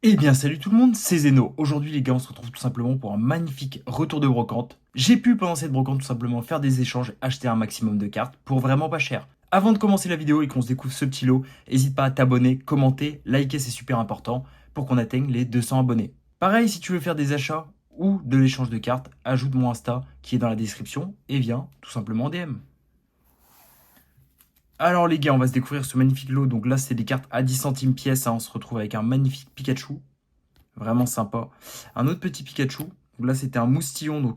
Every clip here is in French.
Eh bien salut tout le monde, c'est Zeno. Aujourd'hui les gars, on se retrouve tout simplement pour un magnifique retour de brocante. J'ai pu pendant cette brocante tout simplement faire des échanges, acheter un maximum de cartes pour vraiment pas cher. Avant de commencer la vidéo et qu'on se découvre ce petit lot, n'hésite pas à t'abonner, commenter, liker, c'est super important pour qu'on atteigne les 200 abonnés. Pareil, si tu veux faire des achats ou de l'échange de cartes, ajoute mon Insta qui est dans la description et viens tout simplement en DM. Alors les gars, on va se découvrir ce magnifique lot. Donc là, c'est des cartes à 10 centimes pièce, hein. On se retrouve avec un magnifique Pikachu. Vraiment sympa. Un autre petit Pikachu. Donc là, c'était un moustillon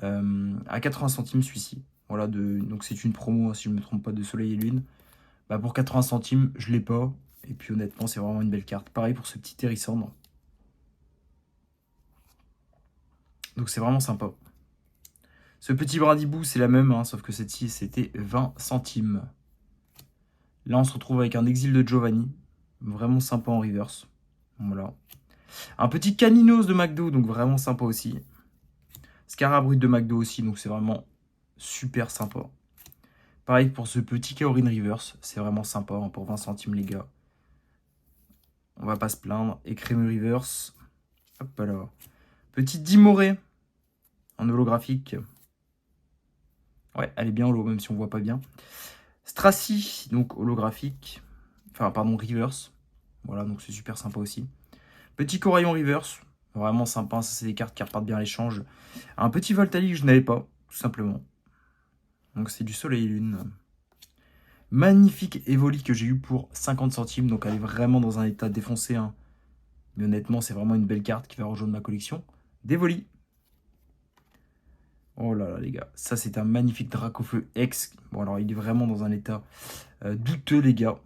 à 80 centimes celui-ci. Voilà, donc c'est une promo, hein, si je ne me trompe pas, de Soleil et Lune. Bah, pour 80 centimes, je ne l'ai pas. Et puis honnêtement, c'est vraiment une belle carte. Pareil pour ce petit Hérissandre. Donc c'est vraiment sympa. Ce petit Brindibou, c'est la même, hein, sauf que cette-ci, c'était 20 centimes. Là, on se retrouve avec un Exil de Giovanni. Vraiment sympa en reverse. Voilà. Un petit Caninos de McDo, donc vraiment sympa aussi. Scarabrut de McDo aussi, donc c'est vraiment super sympa. Pareil pour ce petit Kaorin Reverse, c'est vraiment sympa, hein, pour 20 centimes les gars. On va pas se plaindre. Et Crémeux Reverse. Hop là. Petit Dimoré en holographique. Ouais, elle est bien holo, même si on voit pas bien. Stracy, donc holographique. Enfin, pardon, Reverse. Voilà, donc c'est super sympa aussi. Petit Coraillon Reverse. Vraiment sympa, ça c'est des cartes qui repartent bien à l'échange. Un petit Voltali que je n'avais pas, tout simplement. Donc c'est du Soleil et Lune. Magnifique Evoli que j'ai eu pour 50 centimes. Donc elle est vraiment dans un état défoncé, hein. Mais honnêtement, c'est vraiment une belle carte qui va rejoindre ma collection d'Evoli. Oh là là les gars, ça c'est un magnifique Dracofeu X. Bon alors il est vraiment dans un état douteux les gars.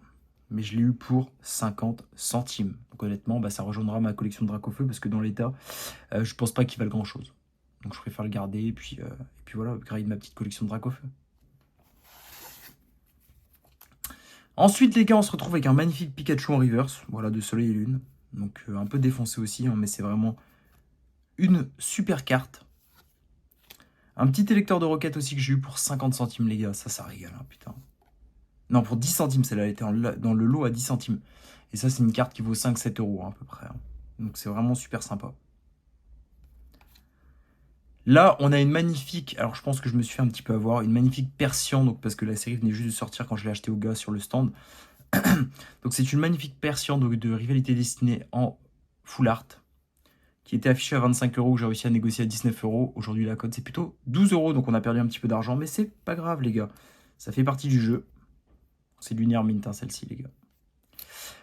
Mais je l'ai eu pour 50 centimes. Donc honnêtement, bah, ça rejoindra ma collection de Dracofeu parce que dans l'état, je pense pas qu'il valent grand chose. Donc je préfère le garder et puis voilà, upgrade ma petite collection de Dracofeu. Ensuite, les gars, on se retrouve avec un magnifique Pikachu en reverse, voilà, de Soleil et Lune. Donc un peu défoncé aussi, hein, mais c'est vraiment une super carte. Un petit électeur de roquette aussi que j'ai eu pour 50 centimes, les gars. Ça régale, hein, putain. Non, pour 10 centimes, celle-là, elle était dans le lot à 10 centimes. Et ça, c'est une carte qui vaut 5-7 euros, hein, à peu près, hein. Donc c'est vraiment super sympa. Là, on a une magnifique, alors je pense que je me suis fait un petit peu avoir, une magnifique Persian, donc parce que la série venait juste de sortir quand je l'ai acheté au gars sur le stand. Donc c'est une magnifique Persian de Rivalité Destinée en full art, qui était affichée à 25 euros, que j'ai réussi à négocier à 19 euros. Aujourd'hui, la cote, c'est plutôt 12 euros, donc on a perdu un petit peu d'argent, mais c'est pas grave, les gars. Ça fait partie du jeu. C'est du Near Mint, hein, celle-ci, les gars.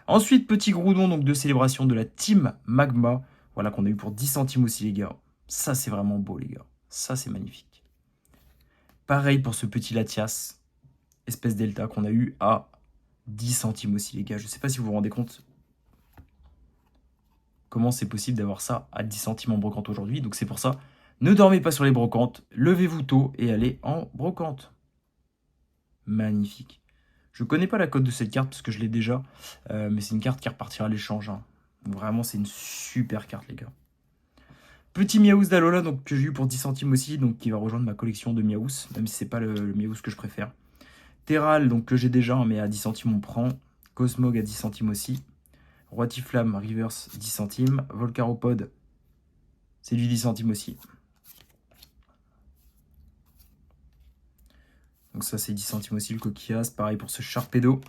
Ensuite, petit Groudon donc, de célébration de la Team Magma, voilà, qu'on a eu pour 10 centimes aussi, les gars. Ça, c'est vraiment beau, les gars. Ça, c'est magnifique. Pareil pour ce petit Latias, espèce Delta, qu'on a eu à 10 centimes aussi, les gars. Je sais pas si vous vous rendez compte comment c'est possible d'avoir ça à 10 centimes en brocante aujourd'hui. Donc c'est pour ça, ne dormez pas sur les brocantes, levez-vous tôt et allez en brocante. Magnifique. Je connais pas la cote de cette carte parce que je l'ai déjà, mais c'est une carte qui repartira à l'échange, hein. Donc vraiment, c'est une super carte, les gars. Petit Miaous d'Alola, donc que j'ai eu pour 10 centimes aussi, donc qui va rejoindre ma collection de Miaous, même si c'est pas le Miaous que je préfère. Terral, donc que j'ai déjà, hein, mais à 10 centimes on prend. Cosmog à 10 centimes aussi. Roitiflamme, Reverse, 10 centimes. Volcaropod, c'est du 10 centimes aussi. Donc ça, c'est 10 centimes aussi, le coquillage. Pareil pour ce Sharpedo.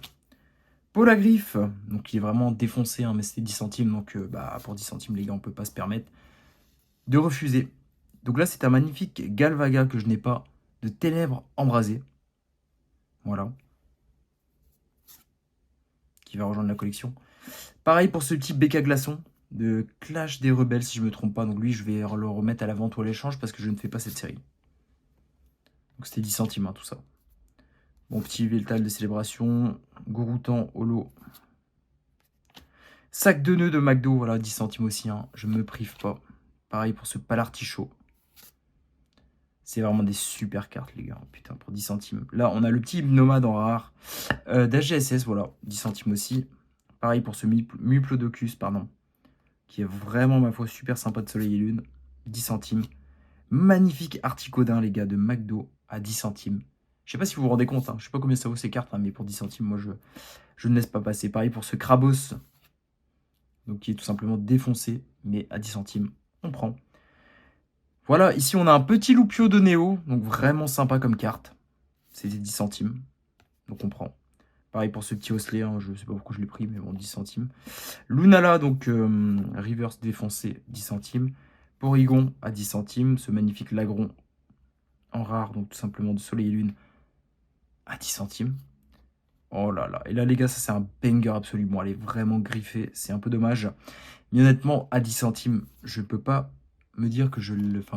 Polagriffe, donc il est vraiment défoncé, hein, mais c'est 10 centimes. Donc pour 10 centimes, les gars, on peut pas se permettre de refuser. Donc là, c'est un magnifique Galvaga que je n'ai pas, de Ténèbres embrasées. Voilà. Qui va rejoindre la collection. Pareil pour ce petit BK Glaçon de Clash des Rebelles, si je ne me trompe pas. Donc lui, je vais le remettre à la vente ou à l'échange parce que je ne fais pas cette série. Donc c'était 10 centimes, hein, tout ça. Bon, petit Veltal de célébration. Gouroutan, Holo. Sac de nœuds de McDo, voilà, 10 centimes aussi, hein. Je me prive pas. Pareil pour ce Palartichaut. C'est vraiment des super cartes, les gars. Putain, pour 10 centimes. Là, on a le petit Nomade en rare. d'HGSS, voilà, 10 centimes aussi. Pareil pour ce Muplodocus, pardon. Qui est vraiment, ma foi, super sympa de Soleil et Lune. 10 centimes. Magnifique Articodin, les gars, de McDo à 10 centimes. Je sais pas si vous vous rendez compte, hein. Je sais pas combien ça vaut ces cartes, hein, mais pour 10 centimes, moi, je ne laisse pas passer. Pareil pour ce Krabos. donc qui est tout simplement défoncé, mais à 10 centimes, on prend. Voilà, ici on a un petit Loupio de Néo, donc vraiment sympa comme carte. C'était 10 centimes, donc on prend. Pareil pour ce petit Osley, hein, je sais pas pourquoi je l'ai pris, mais bon, 10 centimes. Lunala, donc reverse défoncé, 10 centimes. Porygon à 10 centimes, ce magnifique Lagron en rare, donc tout simplement de Soleil et Lune à 10 centimes. Oh là là, et là les gars, ça c'est un banger absolu. Bon, elle est vraiment griffée, c'est un peu dommage. Mais honnêtement, à 10 centimes, je peux pas me dire que que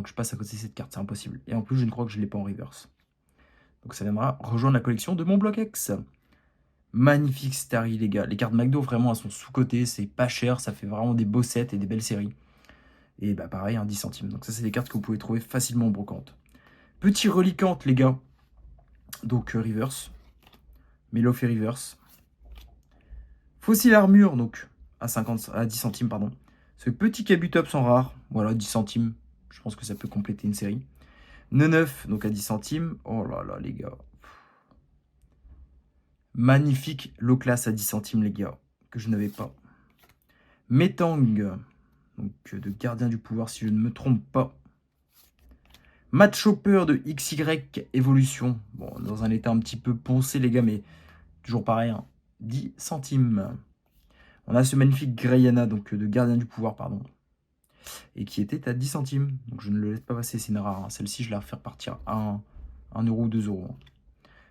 je passe à côté de cette carte, c'est impossible. Et en plus, je ne crois que je l'ai pas en reverse. Donc ça viendra rejoindre la collection de mon bloc X. Magnifique Starry, les gars. Les cartes McDo, vraiment, elles sont sous-cotées, c'est pas cher, ça fait vraiment des beaux sets et des belles séries. Et bah pareil, 10 centimes. Donc ça, c'est des cartes que vous pouvez trouver facilement en brocante. Petit reliquante, les gars. Donc reverse. Melof et reverse. Fossile armure, donc à 10 centimes, pardon. Ce petit Kabutops en rare, voilà, 10 centimes. Je pense que ça peut compléter une série. 9, donc à 10 centimes. Oh là là, les gars. Magnifique low class à 10 centimes, les gars, que je n'avais pas. Metang, donc de gardien du pouvoir, si je ne me trompe pas. Match Chopper de XY Evolution. Bon, dans un état un petit peu poncé, les gars, mais toujours pareil, hein. 10 centimes. On a ce magnifique Greyana, donc de gardien du pouvoir, pardon. Et qui était à 10 centimes. Donc je ne le laisse pas passer, c'est une rare. Hein. Celle-ci, je la refais partir à 1 euro ou 2 euros.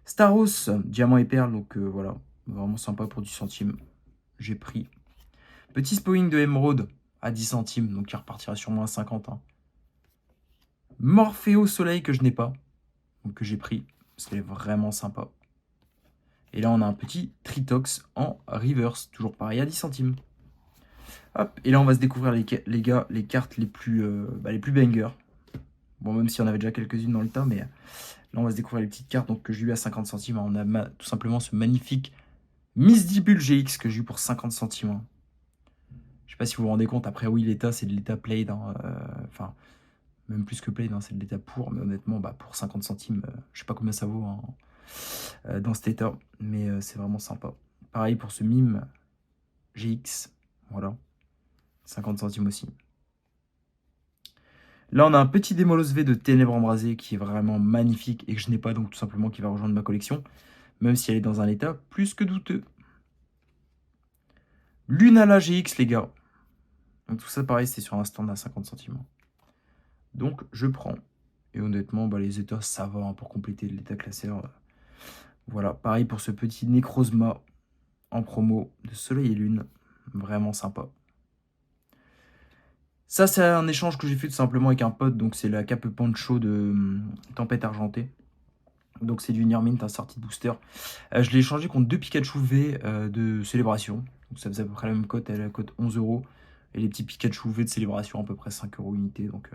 Staros, diamant et perle, donc voilà. Vraiment sympa pour 10 centimes. J'ai pris. Petit Spowing de Emerald à 10 centimes, donc il repartira sûrement à 50. Hein. Morphéo Soleil que je n'ai pas, donc que j'ai pris, parce qu'elle est vraiment sympa. Et là, on a un petit Tritox en reverse, toujours pareil à 10 centimes. Hop, et là, on va se découvrir, les gars, les cartes les plus bangers. Bon, même si on avait déjà quelques-unes dans le tas, mais là, on va se découvrir les petites cartes donc, que j'ai eu à 50 centimes. On a tout simplement ce magnifique Misdibule GX que j'ai eu pour 50 centimes. Hein. Je sais pas si vous vous rendez compte, après, oui, l'état, c'est de l'état played. Hein, enfin, même plus que played, hein, c'est de l'état pour. Mais honnêtement, pour 50 centimes, je sais pas combien ça vaut hein, dans cet état. Mais c'est vraiment sympa. Pareil pour ce mime GX. Voilà. 50 centimes aussi. Là, on a un petit Démolos V de Ténèbres Embrasées qui est vraiment magnifique et que je n'ai pas, donc tout simplement qui va rejoindre ma collection, même si elle est dans un état plus que douteux. Lunala GX, les gars. Donc tout ça, pareil, c'est sur un stand à 50 centimes. Donc, je prends. Et honnêtement, les états, ça va hein, pour compléter l'état classeur. Voilà, pareil pour ce petit Necrozma en promo de Soleil et Lune. Vraiment sympa. Ça, c'est un échange que j'ai fait tout simplement avec un pote. Donc, c'est la cape Pancho de Tempête Argentée. Donc, c'est du Nirmint, un sortie de booster. Je l'ai échangé contre 2 Pikachu V de Célébration. Donc, ça faisait à peu près la même cote. Elle a la cote 11 euros. Et les petits Pikachu V de Célébration, à peu près 5 euros unité. Donc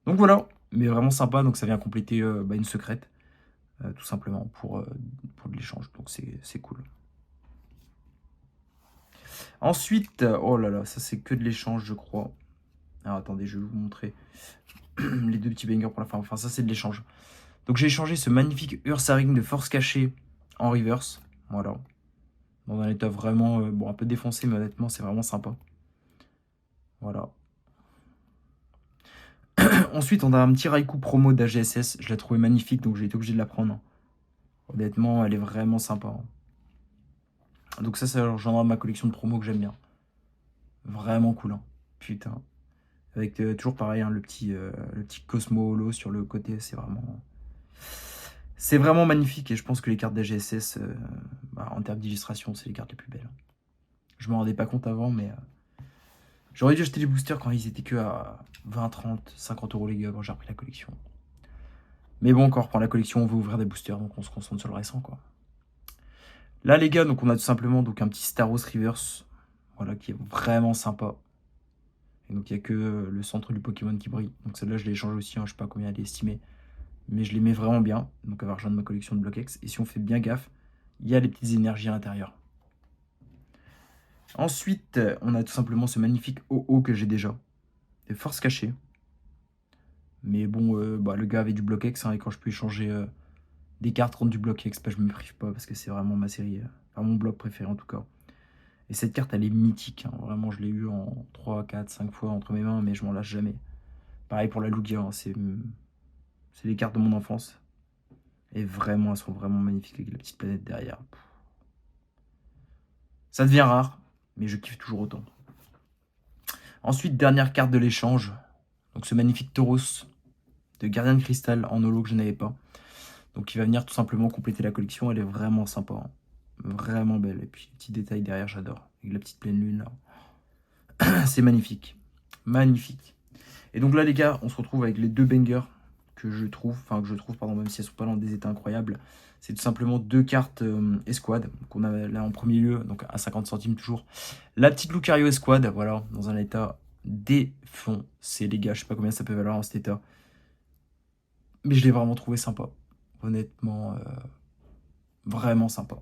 voilà. Mais vraiment sympa. Donc, ça vient compléter une secrète. Tout simplement pour de l'échange. Donc, c'est cool. Ensuite, oh là là, ça c'est que de l'échange, je crois. Alors attendez, je vais vous montrer les 2 petits bangers pour la fin. Enfin, ça c'est de l'échange. Donc j'ai échangé ce magnifique Ursaring de force cachée en reverse. Voilà. Dans un état vraiment, un peu défoncé, mais honnêtement, c'est vraiment sympa. Voilà. Ensuite, on a un petit Raikou promo d'AGSS. Je l'ai trouvé magnifique, donc j'ai été obligé de la prendre. Honnêtement, elle est vraiment sympa. Hein. Donc ça rejoindra ma collection de promos que j'aime bien. Vraiment cool. Hein. Putain. Avec toujours pareil, hein, le petit Cosmo Holo sur le côté, c'est vraiment magnifique. Et je pense que les cartes d'AGSS, en termes d'illustration, c'est les cartes les plus belles. Je m'en rendais pas compte avant, mais j'aurais dû acheter les boosters quand ils étaient que à 20, 30, 50 euros les gars quand j'ai repris la collection. Mais bon, quand on reprend la collection, on veut ouvrir des boosters, donc on se concentre sur le récent, quoi. Là, les gars, donc on a tout simplement donc, un petit Staros Reverse, voilà, qui est vraiment sympa. Et donc, il n'y a que le centre du Pokémon qui brille. Donc, celle-là, je l'ai échangé aussi. Hein, je ne sais pas combien elle est estimée. Mais je les mets vraiment bien. Donc, elle va rejoindre ma collection de Block X. Et si on fait bien gaffe, il y a les petites énergies à l'intérieur. Ensuite, on a tout simplement ce magnifique OO que j'ai déjà. Des forces cachées. Mais bon, le gars avait du Block X. Hein, et quand je peux échanger des cartes contre du Block X, je ne me prive pas. Parce que c'est vraiment ma série. Mon bloc préféré en tout cas. Et cette carte, elle est mythique. Hein. Vraiment, je l'ai eu en 3, 4, 5 fois entre mes mains, mais je m'en lâche jamais. Pareil pour la Lugia, hein, c'est les cartes de mon enfance. Et vraiment, elles sont vraiment magnifiques avec la petite planète derrière. Ça devient rare, mais je kiffe toujours autant. Ensuite, dernière carte de l'échange. Donc ce magnifique Tauros de Gardien de Cristal en holo que je n'avais pas. Donc il va venir tout simplement compléter la collection. Elle est vraiment sympa. Hein. Vraiment belle. Et puis les petits détails derrière, j'adore. Avec la petite pleine lune là. C'est magnifique. Magnifique. Et donc là les gars, on se retrouve avec les deux bangers que je trouve, pardon, même si elles sont pas dans des états incroyables. C'est tout simplement deux cartes Escouade qu'on a là en premier lieu, donc à 50 centimes toujours. La petite Lucario Escouade, voilà, dans un état défoncé les gars. Je sais pas combien ça peut valoir en cet état. Mais je l'ai vraiment trouvé sympa. Honnêtement, vraiment sympa.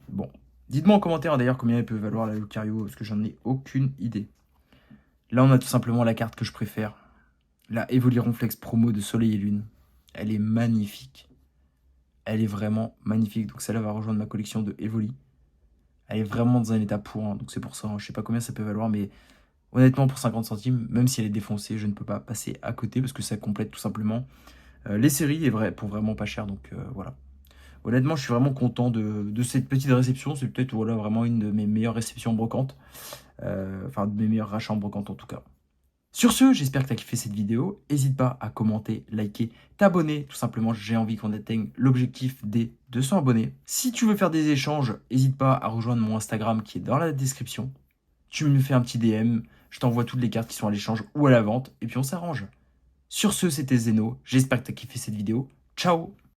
Bon, dites-moi en commentaire d'ailleurs combien elle peut valoir la Lucario, parce que j'en ai aucune idée. Là, on a tout simplement la carte que je préfère. La Evoli Flex promo de Soleil et Lune. Elle est magnifique. Elle est vraiment magnifique. Donc celle-là va rejoindre ma collection de Evoli. Elle est vraiment dans un état pourrant. Donc c'est pour ça, hein, je sais pas combien ça peut valoir, mais honnêtement pour 50 centimes, même si elle est défoncée, je ne peux pas passer à côté parce que ça complète tout simplement les séries pour vraiment pas cher. Donc voilà. Honnêtement, je suis vraiment content de cette petite réception. C'est peut-être voilà, vraiment une de mes meilleures réceptions brocantes. Enfin, de mes meilleurs rachats en brocante en tout cas. Sur ce, j'espère que tu as kiffé cette vidéo. N'hésite pas à commenter, liker, t'abonner. Tout simplement, j'ai envie qu'on atteigne l'objectif des 200 abonnés. Si tu veux faire des échanges, n'hésite pas à rejoindre mon Instagram qui est dans la description. Tu me fais un petit DM, je t'envoie toutes les cartes qui sont à l'échange ou à la vente, et puis on s'arrange. Sur ce, c'était Zeno. J'espère que tu as kiffé cette vidéo. Ciao!